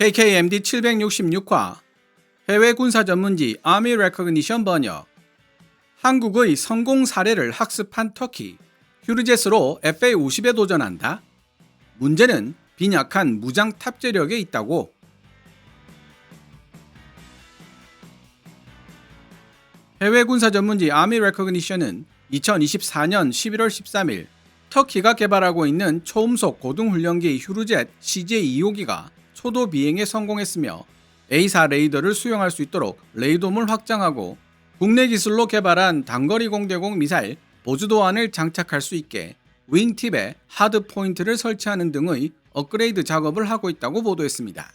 KKMD 766화 해외 군사 전문지 Army Recognition 번역. 한국의 성공 사례를 학습한 터키, 휴르젯으로 FA-50에 도전한다. 문제는 빈약한 무장 탑재력에 있다고. 해외 군사 전문지 Army Recognition은 2024년 11월 13일 터키가 개발하고 있는 초음속 고등훈련기 휴르젯 CJ-2호기가 초도 비행에 성공했으며 A4 레이더를 수용할 수 있도록 레이돔을 확장하고 국내 기술로 개발한 단거리 공대공 미사일 보주도안을 장착할 수 있게 윙팁에 하드 포인트를 설치하는 등의 업그레이드 작업을 하고 있다고 보도했습니다.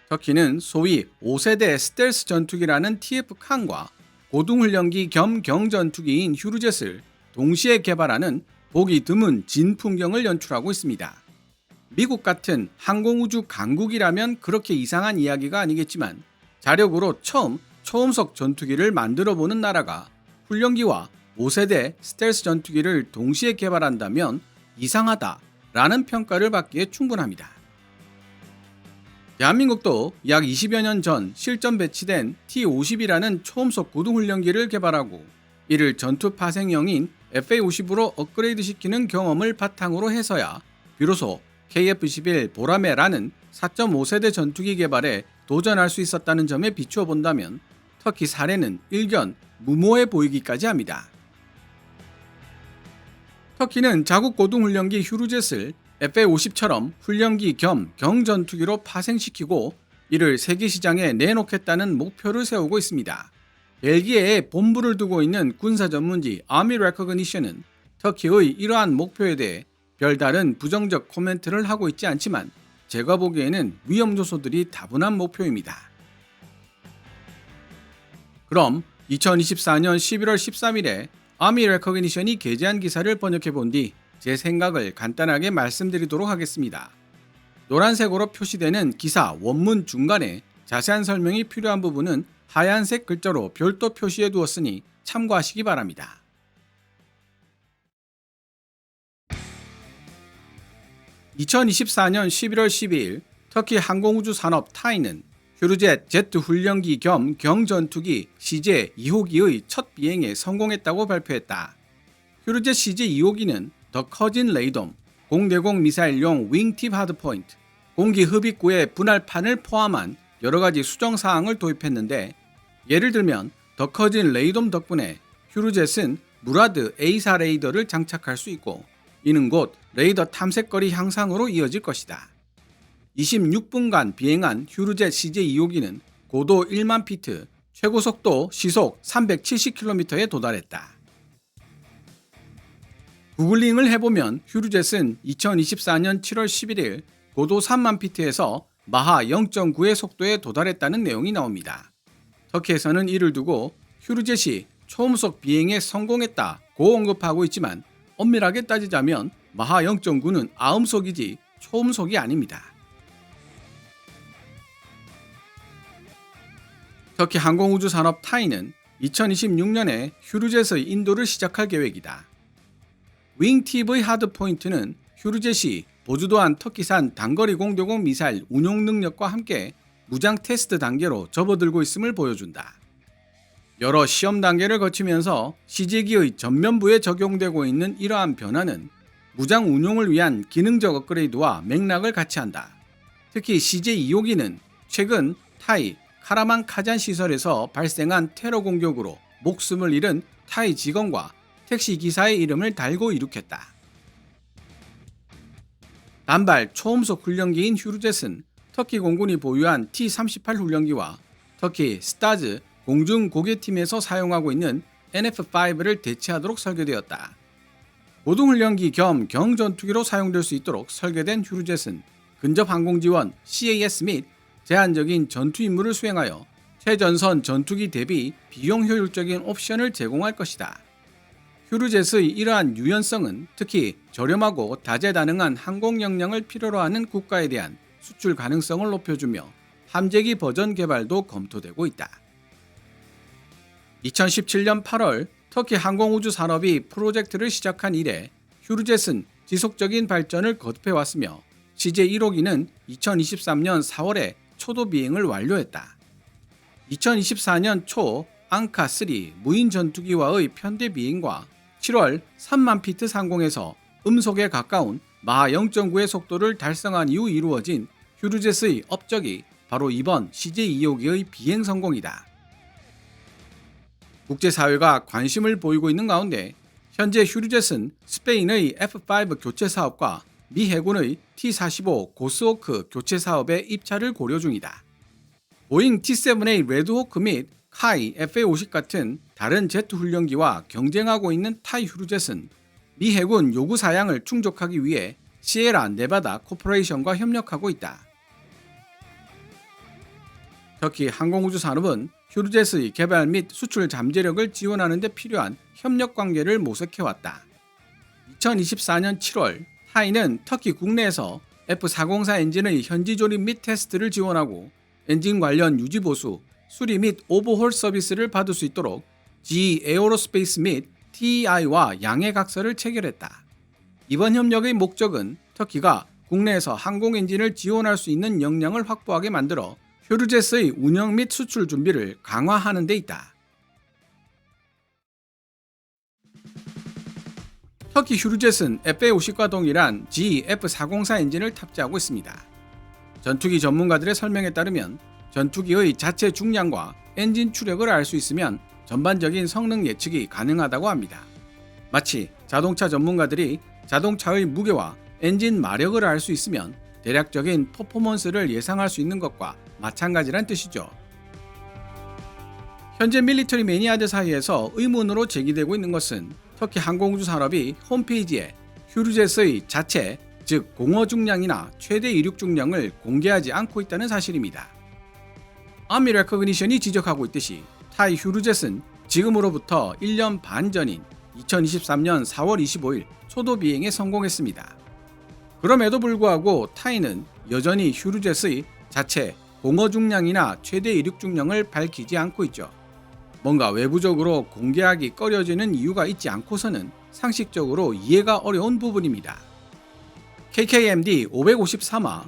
터키는 소위 5세대 스텔스 전투기라는 TF-칸과 고등훈련기 겸 경전투기인 휴르젯을 동시에 개발하는 보기 드문 진풍경을 연출하고 있습니다. 미국 같은 항공우주 강국이라면 그렇게 이상한 이야기가 아니겠지만 자력으로 처음 초음속 전투기를 만들어보는 나라가 훈련기와 5세대 스텔스 전투기를 동시에 개발한다면 이상하다라는 평가를 받기에 충분합니다. 대한민국도 약 20여 년 전 실전 배치된 T-50이라는 초음속 고등훈련기를 개발하고 이를 전투 파생형인 FA-50으로 업그레이드 시키는 경험을 바탕으로 해서야 비로소 KF-11 보라매라는 4.5세대 전투기 개발에 도전할 수 있었다는 점에 비추어 본다면 터키 사례는 일견 무모해 보이기까지 합니다. 터키는 자국 고등훈련기 휴르젯을 FA-50처럼 훈련기 겸 경전투기로 파생시키고 이를 세계 시장에 내놓겠다는 목표를 세우고 있습니다. 벨기에에 본부를 두고 있는 군사 전문지 Army Recognition은 터키의 이러한 목표에 대해 별다른 부정적 코멘트를 하고 있지 않지만 제가 보기에는 위험 요소들이 다분한 목표입니다. 그럼 2024년 11월 13일에 Army Recognition이 게재한 기사를 번역해 본 뒤 제 생각을 간단하게 말씀드리도록 하겠습니다. 노란색으로 표시되는 기사 원문 중간에 자세한 설명이 필요한 부분은 하얀색 글자로 별도 표시해 두었으니 참고하시기 바랍니다. (2024년 11월 12일) 터키 항공우주산업 타이는 휴르젯 제트 훈련기 겸 경전투기 CJ-2호기의 첫 비행에 성공했다고 발표했다. 휴르젯 CJ-2호기는 더 커진 레이돔, 공대공 미사일용 윙팁 하드포인트, 공기 흡입구의 분할판을 포함한 여러가지 수정사항을 도입했는데 예를 들면 더 커진 레이돔 덕분에 휴르젯은 무라드 A4 레이더를 장착할 수 있고 이는 곧 레이더 탐색거리 향상으로 이어질 것이다. 26분간 비행한 휴르젯 CJ-2호기는 고도 1만 피트, 최고 속도 시속 370km에 도달했다. 구글링을 해보면 휴르젯은 2024년 7월 11일 고도 3만 피트에서 마하 0.9의 속도에 도달했다는 내용이 나옵니다. 터키에서는 이를 두고 휴르젯이 초음속 비행에 성공했다고 언급하고 있지만 엄밀하게 따지자면 마하 0.9는 아음속이지 초음속이 아닙니다. 터키 항공우주산업 타이는 2026년에 휴르젯의 인도를 시작할 계획이다. 윙팁의 하드포인트는 휴르젯이 보주도한 터키산 단거리 공대공 미사일 운용 능력과 함께 무장 테스트 단계로 접어들고 있음을 보여준다. 여러 시험 단계를 거치면서 CJ기의 전면부에 적용되고 있는 이러한 변화는 무장 운용을 위한 기능적 업그레이드와 맥락을 같이 한다. 특히 CJ-2호기는 최근 타이 카라만 카잔 시설에서 발생한 테러 공격으로 목숨을 잃은 타이 직원과 택시 기사의 이름을 달고 이룩했다. 단발 초음속 훈련기인 휴르젯은 터키 공군이 보유한 T-38 훈련기와 터키 스타즈 공중 고개팀에서 사용하고 있는 NF-5를 대체하도록 설계되었다. 고등훈련기 겸 경전투기로 사용될 수 있도록 설계된 휴르젯은 근접 항공지원 CAS 및 제한적인 전투 임무를 수행하여 최전선 전투기 대비 비용 효율적인 옵션을 제공할 것이다. 휴르젯의 이러한 유연성은 특히 저렴하고 다재다능한 항공 역량을 필요로 하는 국가에 대한 수출 가능성을 높여주며 함재기 버전 개발도 검토되고 있다. 2017년 8월 터키 항공우주 산업이 프로젝트를 시작한 이래 휴르젯은 지속적인 발전을 거듭해왔으며 CJ-1호기는 2023년 4월에 초도 비행을 완료했다. 2024년 초 앙카-3 무인 전투기와의 편대 비행과 7월 3만 피트 상공에서 음속에 가까운 마하 0.9의 속도를 달성한 이후 이루어진 휴르젯의 업적이 바로 이번 CJ-2호기의 비행 성공이다. 국제사회가 관심을 보이고 있는 가운데 현재 휴르젯은 스페인의 F5 교체 사업과 미 해군의 T-45 고스호크 교체 사업의 입찰을 고려 중이다. 보잉 T-7A 레드호크 및 카이 FA-50 같은 다른 제트 훈련기와 경쟁하고 있는 타이 휴르젯은 미 해군 요구 사양을 충족하기 위해 시에라 네바다 코퍼레이션과 협력하고 있다. 터키 항공우주 산업은 휴르젯의 개발 및 수출 잠재력을 지원하는 데 필요한 협력 관계를 모색해왔다. 2024년 7월 타이는 터키 국내에서 F404 엔진의 현지 조립 및 테스트를 지원하고 엔진 관련 유지 보수, 수리 및 오버홀 서비스를 받을 수 있도록 GE 에어로스페이스 및 TEI와 양해각서를 체결했다. 이번 협력의 목적은 터키가 국내에서 항공 엔진을 지원할 수 있는 역량을 확보하게 만들어 휴르젯의 운영 및 수출 준비를 강화하는 데 있다. 터키 휴르젯은 FA-50과 동일한 GE F404 엔진을 탑재하고 있습니다. 전투기 전문가들의 설명에 따르면 전투기의 자체 중량과 엔진 추력을 알 수 있으면 전반적인 성능 예측이 가능하다고 합니다. 마치 자동차 전문가들이 자동차의 무게와 엔진 마력을 알 수 있으면 대략적인 퍼포먼스를 예상할 수 있는 것과 마찬가지란 뜻이죠. 현재 밀리터리 매니아들 사이에서 의문으로 제기되고 있는 것은 터키 항공우주 산업이 홈페이지에 휴르젯의 자체, 즉 공허 중량이나 최대 이륙 중량을 공개하지 않고 있다는 사실입니다. 아미 레커그니션이 지적하고 있듯이 타이 휴르젯은 지금으로부터 1년 반 전인 2023년 4월 25일 초도 비행에 성공했습니다. 그럼에도 불구하고 타이는 여전히 휴르젯의 자체, 공허 중량이나 최대 이륙 중량을 밝히지 않고 있죠. 뭔가 외부적으로 공개하기 꺼려지는 이유가 있지 않고서는 상식적으로 이해가 어려운 부분입니다. KKMD 553화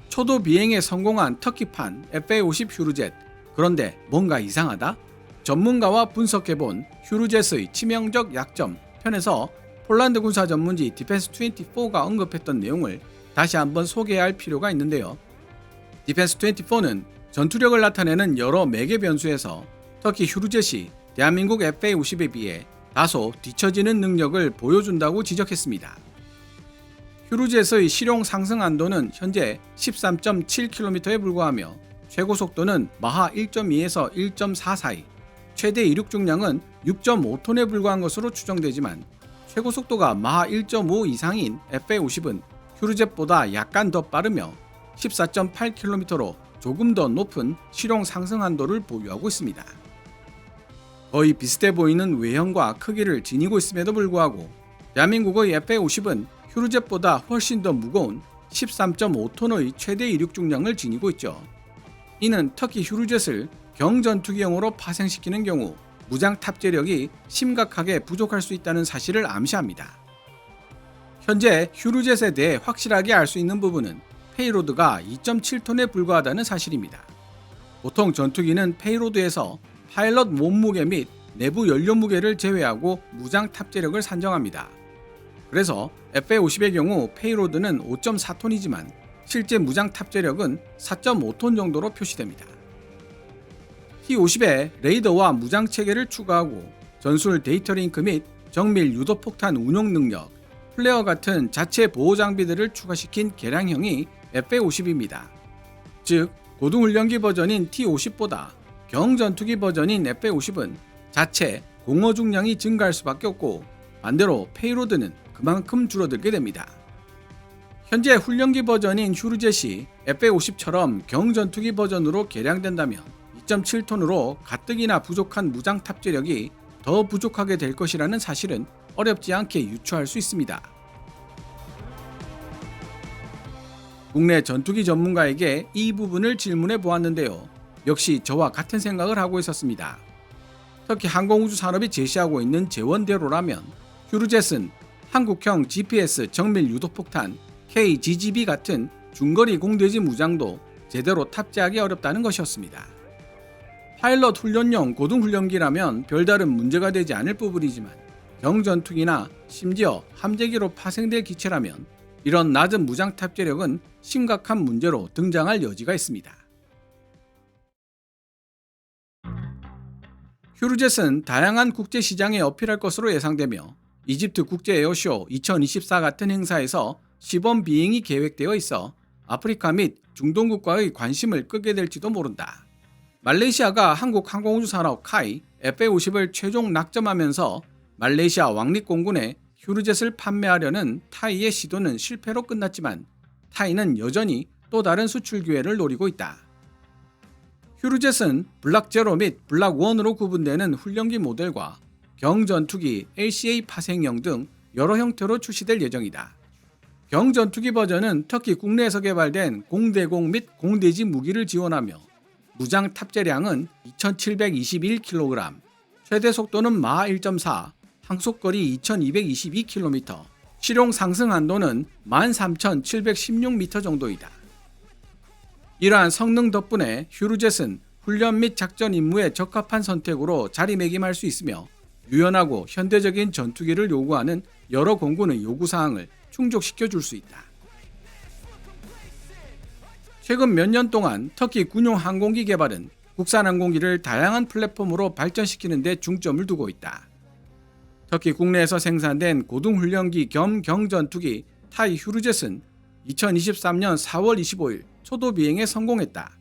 초도 비행에 성공한 터키판 FA-50 휴르젯. 그런데 뭔가 이상하다? 전문가와 분석해본 휴르젯의 치명적 약점 편에서 폴란드 군사 전문지 디펜스24가 언급했던 내용을 다시 한번 소개할 필요가 있는데요. 디펜스24는 전투력을 나타내는 여러 매개 변수에서 터키 휴르젯이 대한민국 FA-50에 비해 다소 뒤처지는 능력을 보여준다고 지적했습니다. 휴르젯의 실용 상승 한도는 현재 13.7km에 불과하며 최고 속도는 마하 1.2에서 1.4 사이, 최대 이륙 중량은 6.5톤에 불과한 것으로 추정되지만 최고 속도가 마하 1.5 이상인 FA-50은 휴르젯보다 약간 더 빠르며 14.8km로 조금 더 높은 실용 상승 한도를 보유하고 있습니다. 거의 비슷해 보이는 외형과 크기를 지니고 있음에도 불구하고 대한민국의 FA-50은 휴르젯보다 훨씬 더 무거운 13.5톤의 최대 이륙 중량을 지니고 있죠. 이는 터키 휴르젯을 경전투기용으로 파생시키는 경우 무장 탑재력이 심각하게 부족할 수 있다는 사실을 암시합니다. 현재 휴르젯에 대해 확실하게 알 수 있는 부분은 페이로드가 2.7톤에 불과하다는 사실입니다. 보통 전투기는 페이로드에서 파일럿 몸무게 및 내부 연료 무게를 제외하고 무장 탑재력을 산정합니다. 그래서 FA-50의 경우 페이로드는 5.4톤이지만 실제 무장 탑재력은 4.5톤 정도로 표시됩니다. T-50에 레이더와 무장 체계를 추가하고 전술 데이터 링크 및 정밀 유도 폭탄 운용 능력, 플레어 같은 자체 보호 장비들을 추가시킨 개량형이 FA-50입니다. 즉 고등훈련기 버전인 T-50보다 경전투기 버전인 FA-50은 자체 공허 중량이 증가할 수밖에 없고 반대로 페이로드는 그만큼 줄어들게 됩니다. 현재 훈련기 버전인 휴르젯이 FA-50처럼 경전투기 버전으로 개량된다면 2.7톤으로 가뜩이나 부족한 무장 탑재력이 더 부족하게 될 것이라는 사실은 어렵지 않게 유추할 수 있습니다. 국내 전투기 전문가에게 이 부분을 질문해 보았는데요. 역시 저와 같은 생각을 하고 있었습니다. 터키 항공우주 산업이 제시하고 있는 재원대로라면 휴르젯은 한국형 GPS 정밀 유도폭탄 KGGB 같은 중거리 공대지 무장도 제대로 탑재하기 어렵다는 것이었습니다. 파일럿 훈련용 고등훈련기라면 별다른 문제가 되지 않을 부분이지만 경전투기나 심지어 함재기로 파생될 기체라면 이런 낮은 무장 탑재력은 심각한 문제로 등장할 여지가 있습니다. 휴르젯은 다양한 국제시장에 어필할 것으로 예상되며 이집트 국제 에어쇼 2024 같은 행사에서 시범 비행이 계획되어 있어 아프리카 및 중동 국가의 관심을 끄게 될지도 모른다. 말레이시아가 한국 항공우주 산업 카이 FA50을 최종 낙점하면서 말레이시아 왕립공군에 휴르젯을 판매하려는 타이의 시도는 실패로 끝났지만 타이는 여전히 또 다른 수출 기회를 노리고 있다. 휴르젯은 블락 제로 및 블락 1으로 구분되는 훈련기 모델과 경전투기 LCA 파생형 등 여러 형태로 출시될 예정이다. 경전투기 버전은 터키 국내에서 개발된 공대공 및 공대지 무기를 지원하며 무장 탑재량은 2721kg, 최대 속도는 마 1.4, 항속거리 2222km, 실용 상승 한도는 13716m 정도이다. 이러한 성능 덕분에 휴르젯은 훈련 및 작전 임무에 적합한 선택으로 자리매김할 수 있으며 유연하고 현대적인 전투기를 요구하는 여러 공군의 요구사항을 충족시켜 줄 수 있다. 최근 몇 년 동안 터키 군용 항공기 개발은 국산 항공기를 다양한 플랫폼으로 발전시키는 데 중점을 두고 있다. 터키 국내에서 생산된 고등훈련기 겸 경전투기 타이 휴르젯은 2023년 4월 25일 초도 비행에 성공했다.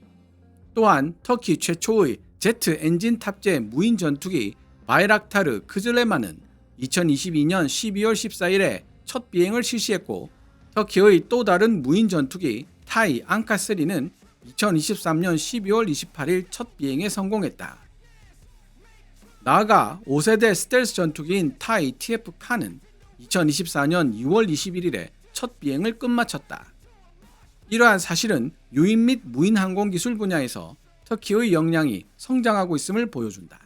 또한 터키 최초의 제트 엔진 탑재 무인 전투기 바이락타르 크즐레만은 2022년 12월 14일에 첫 비행을 실시했고 터키의 또 다른 무인 전투기 타이 앙카3는 2023년 12월 28일 첫 비행에 성공했다. 나아가 5세대 스텔스 전투기인 타이 TF-카는 2024년 2월 21일에 첫 비행을 끝마쳤다. 이러한 사실은 유인 및 무인 항공 기술 분야에서 터키의 역량이 성장하고 있음을 보여준다.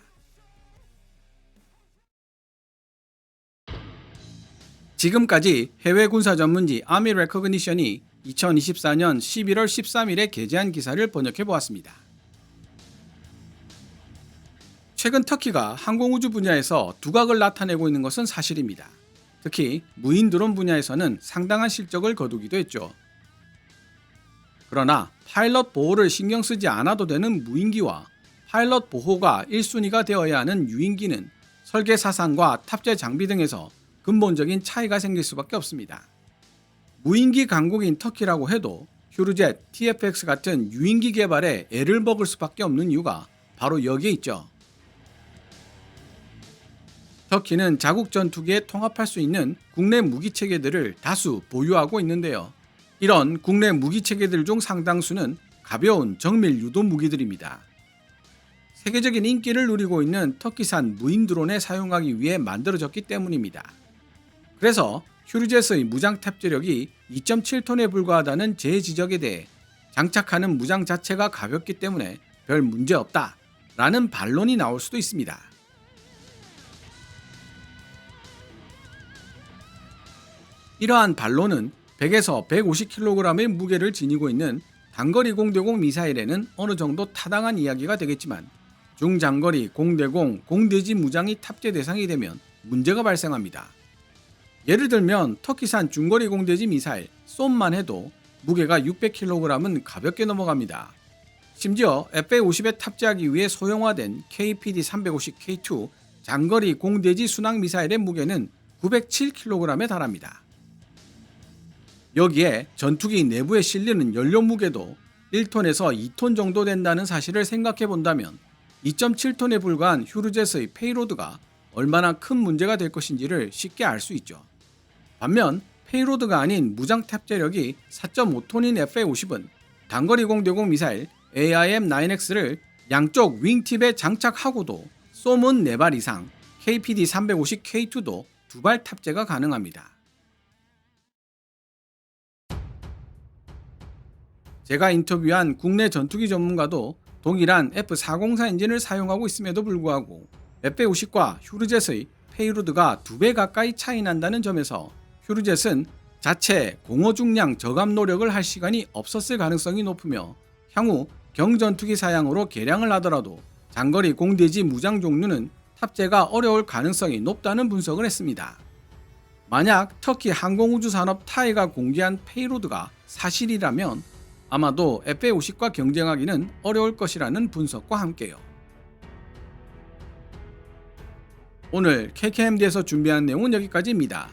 지금까지 해외 군사 전문지 아미 레커그니션이 2024년 11월 13일에 게재한 기사를 번역해 보았습니다. 최근 터키가 항공우주 분야에서 두각을 나타내고 있는 것은 사실입니다. 특히 무인 드론 분야에서는 상당한 실적을 거두기도 했죠. 그러나 파일럿 보호를 신경 쓰지 않아도 되는 무인기와 파일럿 보호가 1순위가 되어야 하는 유인기는 설계 사상과 탑재 장비 등에서 근본적인 차이가 생길 수밖에 없습니다. 무인기 강국인 터키라고 해도 휴르젯, TFX 같은 유인기 개발에 애를 먹을 수밖에 없는 이유가 바로 여기에 있죠. 터키는 자국 전투기에 통합할 수 있는 국내 무기 체계들을 다수 보유하고 있는데요. 이런 국내 무기 체계들 중 상당수는 가벼운 정밀 유도 무기들입니다. 세계적인 인기를 누리고 있는 터키산 무인 드론에 사용하기 위해 만들어졌기 때문입니다. 그래서 휴르젯의 무장 탑재력이 2.7톤에 불과하다는 제 지적에 대해 장착하는 무장 자체가 가볍기 때문에 별 문제 없다 라는 반론이 나올 수도 있습니다. 이러한 반론은 100에서 150kg의 무게를 지니고 있는 단거리 공대공 미사일에는 어느 정도 타당한 이야기가 되겠지만 중장거리 공대공, 공대지 무장이 탑재 대상이 되면 문제가 발생합니다. 예를 들면 터키산 중거리 공대지 미사일 쏨만 해도 무게가 600kg은 가볍게 넘어갑니다. 심지어 FA50에 탑재하기 위해 소형화된 KPD-350K2 장거리 공대지 순항 미사일의 무게는 907kg에 달합니다. 여기에 전투기 내부에 실리는 연료 무게도 1톤에서 2톤 정도 된다는 사실을 생각해 본다면 2.7톤에 불과한 휴르젯의 페이로드가 얼마나 큰 문제가 될 것인지를 쉽게 알 수 있죠. 반면 페이로드가 아닌 무장 탑재력이 4.5톤인 FA50은 단거리 공대공 미사일 AIM-9X를 양쪽 윙팁에 장착하고도 쏨은 4발 이상, KPD-350K2도 2발 탑재가 가능합니다. 제가 인터뷰한 국내 전투기 전문가도 동일한 F404 엔진을 사용하고 있음에도 불구하고 FA50과 휴르젯의 페이로드가 2배 가까이 차이 난다는 점에서 휴르젯은 자체 공허 중량 저감 노력을 할 시간이 없었을 가능성이 높으며 향후 경전투기 사양으로 개량을 하더라도 장거리 공대지 무장 종류는 탑재가 어려울 가능성이 높다는 분석을 했습니다. 만약 터키 항공우주산업 타이가 공개한 페이로드가 사실이라면 아마도 F-50과 경쟁하기는 어려울 것이라는 분석과 함께요. 오늘 KKMD에서 준비한 내용은 여기까지입니다.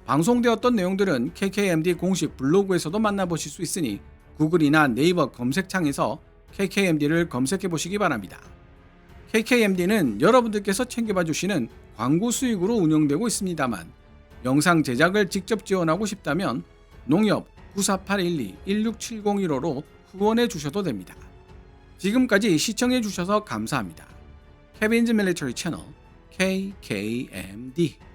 방송되었던 내용들은 KKMD 공식 블로그에서도 만나보실 수 있으니 구글이나 네이버 검색창에서 KKMD를 검색해 보시기 바랍니다. KKMD는 여러분들께서 챙겨봐 주시는 광고 수익으로 운영되고 있습니다만 영상 제작을 직접 지원하고 싶다면 농협 9481216701호로 후원해 주셔도 됩니다. 지금까지 시청해 주셔서 감사합니다. 케빈즈 밀리터리 채널 KKMD